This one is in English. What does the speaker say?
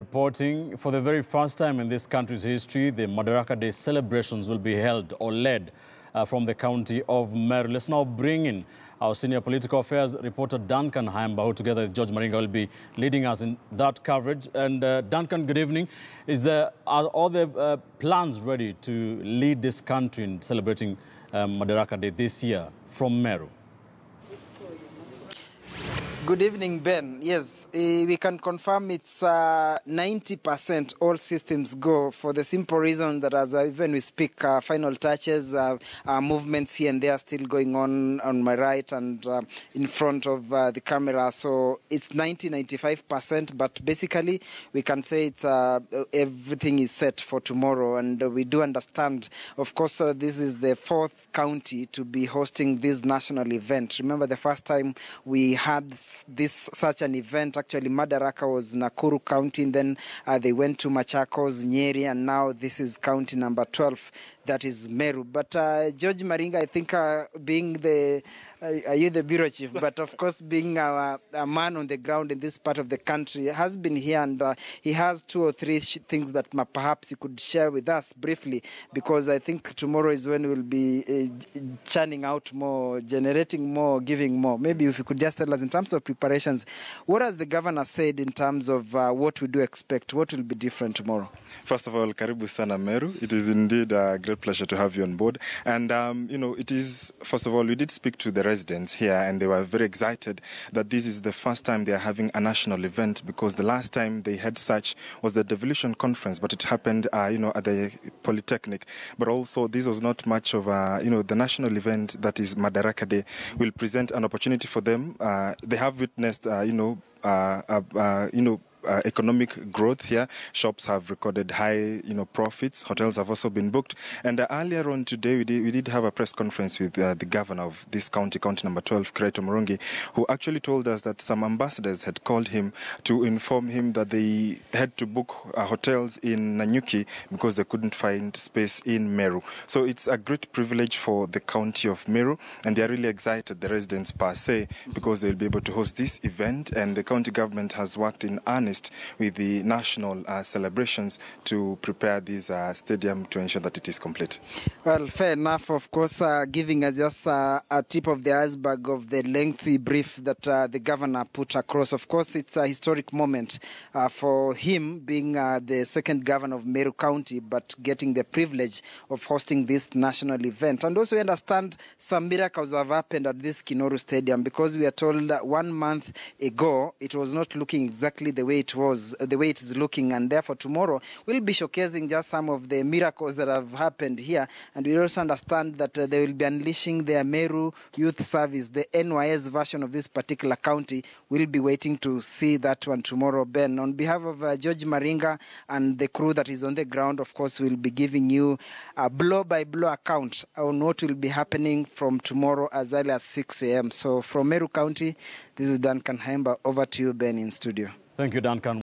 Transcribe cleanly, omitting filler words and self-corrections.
reporting. For the very first time in this country's history, the Madaraka Day celebrations will be held or led from the county of Meru. Let's now bring in our senior political affairs reporter Duncan Haimba, who together with George Maringa will be leading us in that coverage. And Duncan, good evening. Are all the plans ready to lead this country in celebrating Madaraka Day this year from Meru? Good evening, Ben. Yes, we can confirm it's 90% all systems go, for the simple reason that as even we speak, final touches, movements here and there are still going on my right and in front of the camera. So it's 95%, but basically we can say it's everything is set for tomorrow. And we do understand, of course, this is the fourth county to be hosting this national event. Remember the first time we had such an event, actually Madaraka was Nakuru County, and then they went to Machakos, Nyeri, and now this is county number 12, that is Meru. But George Maringa, I think being the, are you the bureau chief? But of course being a man on the ground in this part of the country, has been here, and he has 2 or 3 things that perhaps he could share with us briefly, because I think tomorrow is when we'll be churning out more, generating more, giving more. Maybe if you could just tell us in terms of preparations, what has the governor said in terms of what we do expect? What will be different tomorrow? First of all, karibu sana Meru. It is indeed a great pleasure to have you on board. And, it is, first of all, we did speak to the residents here, and they were very excited that this is the first time they are having a national event, because the last time they had such was the Devolution Conference, but it happened, at the Polytechnic. But also, this was not much of a, the national event that is Madaraka Day will present an opportunity for them. They have witnessed, economic growth here. Shops have recorded high, profits. Hotels have also been booked. And earlier on today, we did have a press conference with the governor of this county number 12, Kreto Murungi, who actually told us that some ambassadors had called him to inform him that they had to book hotels in Nanyuki because they couldn't find space in Meru. So it's a great privilege for the county of Meru, and they are really excited, the residents per se, because they'll be able to host this event. And the county government has worked in earnest with the national celebrations to prepare this stadium to ensure that it is complete. Well, fair enough. Of course, giving us just a tip of the iceberg of the lengthy brief that the governor put across. Of course, it's a historic moment for him being the second governor of Meru County, but getting the privilege of hosting this national event. And also we understand some miracles have happened at this Kinoru Stadium, because we are told that 1 month ago it was not looking exactly the way it is looking, and therefore tomorrow we'll be showcasing just some of the miracles that have happened here. And we also understand that they will be unleashing their Meru Youth Service, the NYS version of this particular county. We'll be waiting to see that one tomorrow, Ben. On behalf of George Maringa and the crew that is on the ground, of course, we'll be giving you a blow-by-blow account on what will be happening from tomorrow as early as 6 a.m. So from Meru County, this is Duncan Haimba. Over to you, Ben, in studio. Thank you, Duncan.